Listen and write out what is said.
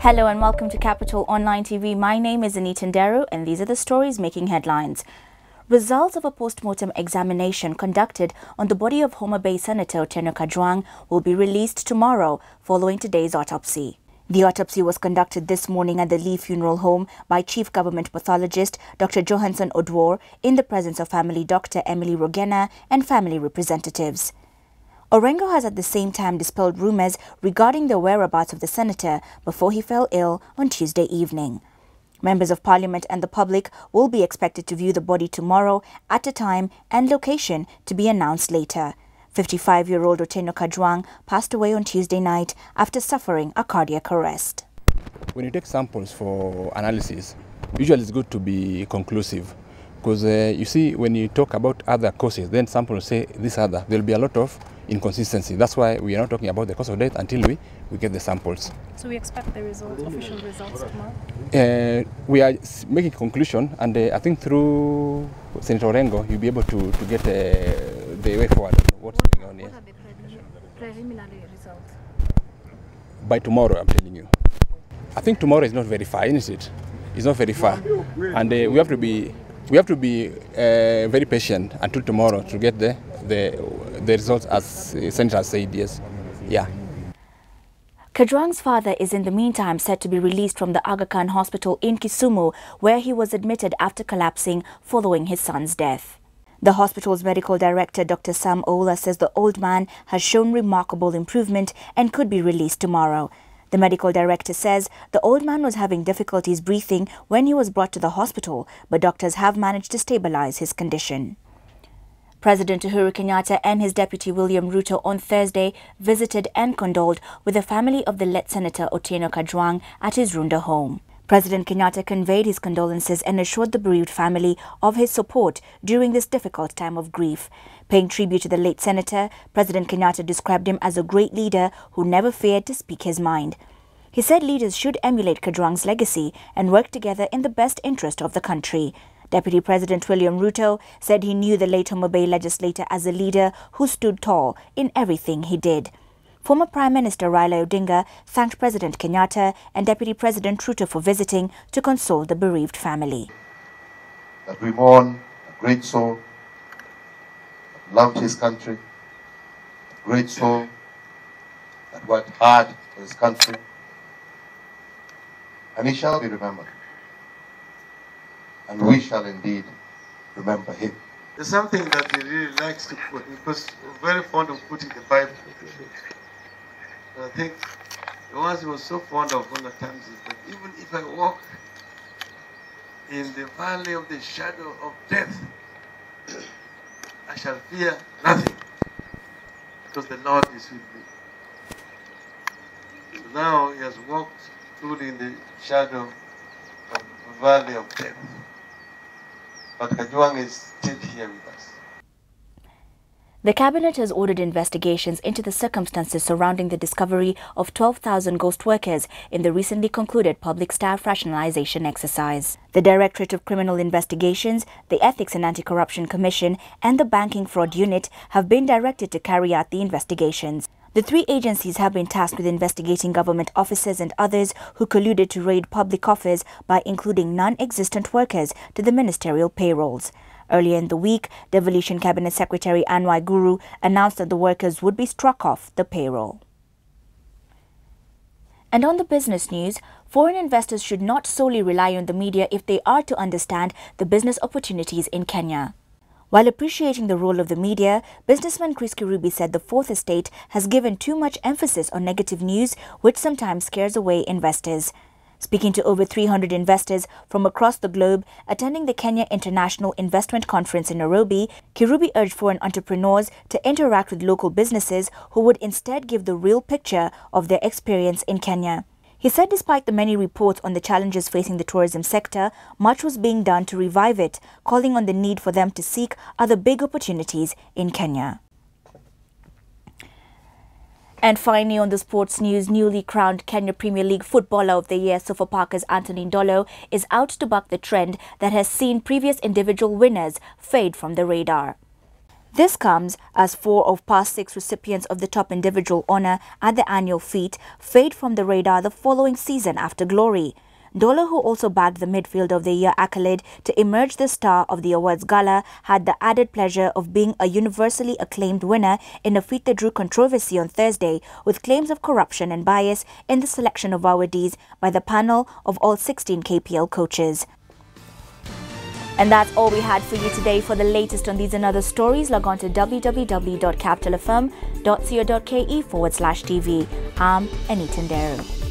Hello and welcome to Capital Online TV. My name is Anita Ndero and these are the stories making headlines. Results of a post-mortem examination conducted on the body of Homa Bay Senator Kajwang will be released tomorrow following today's autopsy. The autopsy was conducted this morning at the Lee Funeral Home by Chief Government Pathologist Dr. Johansson Odwor in the presence of family Dr. Emily Rogena and family representatives. Orengo has at the same time dispelled rumours regarding the whereabouts of the senator before he fell ill on Tuesday evening. Members of Parliament and the public will be expected to view the body tomorrow at a time and location to be announced later. 55-year-old Kajwang passed away on Tuesday night after suffering a cardiac arrest. When you take samples for analysis, usually it's good to be conclusive. Because you see, when you talk about other causes, then samples say this other, there will be a lot of inconsistency. That's why we are not talking about the cause of death until we get the samples. So we expect the results, official results tomorrow? We are making a conclusion, and I think through Senator Orengo, you'll be able to get the way forward. What's going on here? What are the preliminary results? By tomorrow, I'm telling you. I think tomorrow is not very far, isn't it? It's not very far. And we have to be very patient until tomorrow to get the results as Senator said, yes. Yeah. Kajwang's father is in the meantime set to be released from the Aga Khan Hospital in Kisumu, where he was admitted after collapsing following his son's death. The hospital's medical director, Dr. Sam Ola, says the old man has shown remarkable improvement and could be released tomorrow. The medical director says the old man was having difficulties breathing when he was brought to the hospital, but doctors have managed to stabilize his condition. President Uhuru Kenyatta and his deputy William Ruto on Thursday visited and condoled with the family of the late Senator Kajwang at his Runda home. President Kenyatta conveyed his condolences and assured the bereaved family of his support during this difficult time of grief. Paying tribute to the late senator, President Kenyatta described him as a great leader who never feared to speak his mind. He said leaders should emulate Kajwang's legacy and work together in the best interest of the country. Deputy President William Ruto said he knew the late Homa Bay legislator as a leader who stood tall in everything he did. Former Prime Minister Raila Odinga thanked President Kenyatta and Deputy President Ruto for visiting to console the bereaved family. That we mourn a great soul that loved his country, a great soul that worked hard for his country, and he shall be remembered. And we shall indeed remember him. There's something that he really likes to put, because we're very fond of putting the Bible. I think the ones he was so fond of all the times is that even if I walk in the valley of the shadow of death, I shall fear nothing, because the Lord is with me. So now he has walked truly in the shadow of the valley of death. But Kajwang is still here with us. The cabinet has ordered investigations into the circumstances surrounding the discovery of 12,000 ghost workers in the recently concluded public staff rationalization exercise. The Directorate of Criminal Investigations, the Ethics and Anti-Corruption Commission, and the Banking Fraud Unit have been directed to carry out the investigations. The three agencies have been tasked with investigating government officers and others who colluded to raid public coffers by including non-existent workers to the ministerial payrolls. Earlier in the week, Devolution Cabinet Secretary Anwar Guru announced that the workers would be struck off the payroll. And on the business news, foreign investors should not solely rely on the media if they are to understand the business opportunities in Kenya. While appreciating the role of the media, businessman Chris Kirubi said the Fourth Estate has given too much emphasis on negative news, which sometimes scares away investors. Speaking to over 300 investors from across the globe attending the Kenya International Investment Conference in Nairobi, Kirubi urged foreign entrepreneurs to interact with local businesses who would instead give the real picture of their experience in Kenya. He said despite the many reports on the challenges facing the tourism sector, much was being done to revive it, calling on the need for them to seek other big opportunities in Kenya. And finally, on the sports news, newly crowned Kenya Premier League Footballer of the Year, Sofapakas Anthony Ndolo, is out to buck the trend that has seen previous individual winners fade from the radar. This comes as 4 of past 6 recipients of the top individual honour at the annual feat fade from the radar the following season after glory. Dolo, who also bagged the Midfield of the Year accolade to emerge the star of the awards gala, had the added pleasure of being a universally acclaimed winner in a feat that drew controversy on Thursday, with claims of corruption and bias in the selection of awardees by the panel of all 16 KPL coaches. And that's all we had for you today. For the latest on these and other stories, log on to www.capitalfm.co.ke/TV. I'm Anita Ndero.